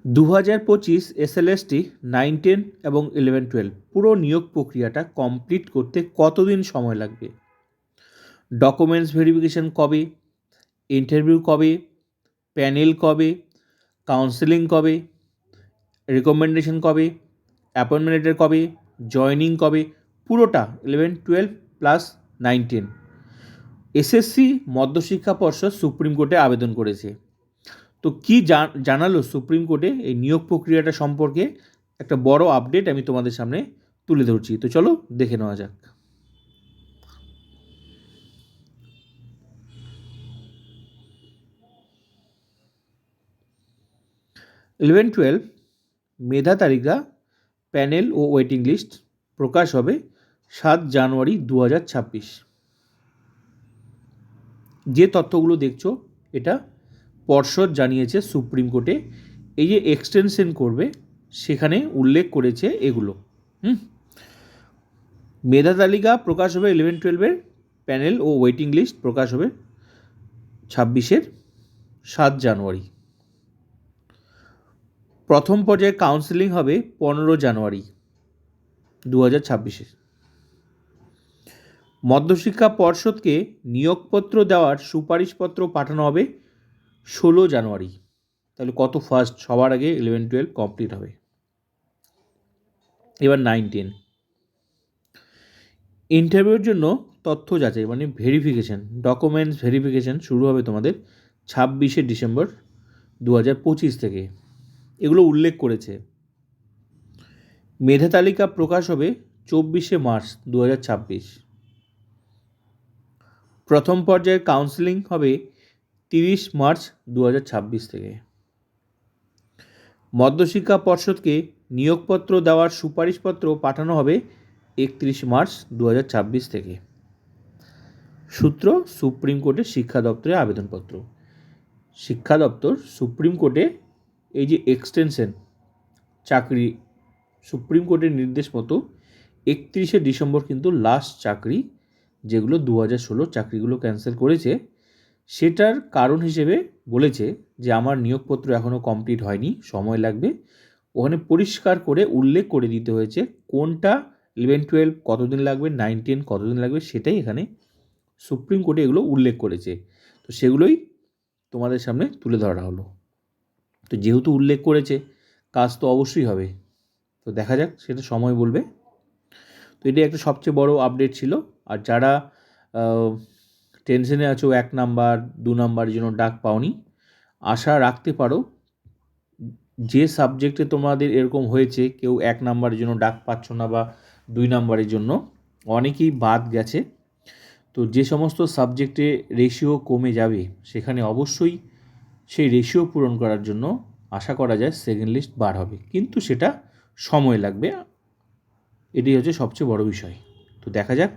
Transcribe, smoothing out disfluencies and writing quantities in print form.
2025 SLST 9-10 এবং 11-12 পুরো নিয়োগ প্রক্রিয়াটা কমপ্লিট করতে কতদিন সময় লাগবে? ডকুমেন্টস ভেরিফিকেশন কবে, ইন্টারভিউ কবে, প্যানেল কবে, কাউন্সেলিং কবে, রেকমেন্ডেশন কবে, অ্যাপয়েন্টমেন্ট লেটার কবে, জয়নিং কবে, পুরোটা 11-12 প্লাস 9-10। এসএসসি মধ্যশিক্ষা পর্ষদ সুপ্রিম কোর্টে আবেদন করেছে। তো কী জানালো সুপ্রিম কোর্টে এই নিয়োগ প্রক্রিয়াটা সম্পর্কে একটা বড় আপডেট আমি তোমাদের সামনে তুলে ধরছি। তো চলো দেখে নেওয়া যাক। 11-12 মেধা তালিকা, প্যানেল ও ওয়েটিং লিস্ট প্রকাশ হবে 7 জানুয়ারি 2026। যে তথ্যগুলো দেখছো এটা পর্ষদ জানিয়েছে সুপ্রিম কোর্টে। এই যে এক্সটেনশন করবে সেখানে উল্লেখ করেছে এগুলো। মেধা তালিকা প্রকাশ হবে 11-12-এর, প্যানেল ও ওয়েটিং লিস্ট প্রকাশ হবে 7 জানুয়ারি। প্রথম পর্যায়ে কাউন্সেলিং হবে 15 জানুয়ারি 2026। মধ্যশিক্ষা পর্ষদকে নিয়োগপত্র দেওয়ার সুপারিশপত্র পাঠানো হবে 16 জানুয়ারি। তাহলে কত ফাস্ট, সবার আগে 11-12 কমপ্লিট হবে। এবার 9-10 ইন্টারভিউর জন্য তথ্য যাচাই মানে ভেরিফিকেশান, ডকুমেন্টস ভেরিফিকেশান শুরু হবে তোমাদের 26 ডিসেম্বর 2025 থেকে। এগুলো উল্লেখ করেছে। মেধা তালিকা প্রকাশ হবে 24 মার্চ 2026। প্রথম পর্যায়ের কাউন্সেলিং হবে 30 মার্চ 2026 থেকে। মধ্যশিক্ষা পর্ষদকে নিয়োগপত্র দেওয়ার সুপারিশপত্র পাঠানো হবে 31 মার্চ 2026 থেকে। সূত্র সুপ্রিম কোর্টের শিক্ষা দপ্তরের আবেদনপত্র। শিক্ষা দপ্তর সুপ্রিম কোর্টে এই যে এক্সটেনশন চাকরি, সুপ্রিম কোর্টের নির্দেশ মতো 31 ডিসেম্বর কিন্তু লাস্ট চাকরি, যেগুলো 2016 চাকরিগুলো ক্যান্সেল করেছে, সেটার কারণ হিসেবে বলেছে যে আমার নিয়োগপত্র এখনও কমপ্লিট হয়নি, সময় লাগবে। ওখানে পরিষ্কার করে উল্লেখ করে দিতে হয়েছে কোনটা 11-12 কতদিন লাগবে, 9-10 কতদিন লাগবে, সেটাই এখানে সুপ্রিম কোর্টে এগুলো উল্লেখ করেছে। তো সেগুলোই তোমাদের সামনে তুলে ধরা হলো। তো যেহেতু উল্লেখ করেছে, কাজ তো অবশ্যই হবে। তো দেখা যাক, সেটা সময় বলবে। তো এটাই একটা সবচেয়ে বড় আপডেট ছিল। আর যারা টেনশনে আছো 1 নাম্বার 2 নাম্বারের জন্য ডাক পাওনি, আশা রাখতে পারো। যে সাবজেক্টে তোমাদের এরকম হয়েছে, কেউ 1 নাম্বারের জন্য ডাক পাচ্ছ না বা 2 নাম্বারের জন্য, অনেকেই বাদ গেছে। তো যে সমস্ত সাবজেক্টে রেশিও কমে যাবে সেখানে অবশ্যই সেই রেশিও পূরণ করার জন্য আশা করা যায় সেকেন্ড লিস্ট বার হবে, কিন্তু সেটা সময় লাগবে। এটাই হচ্ছে সবচেয়ে বড় বিষয়। তো দেখা যাক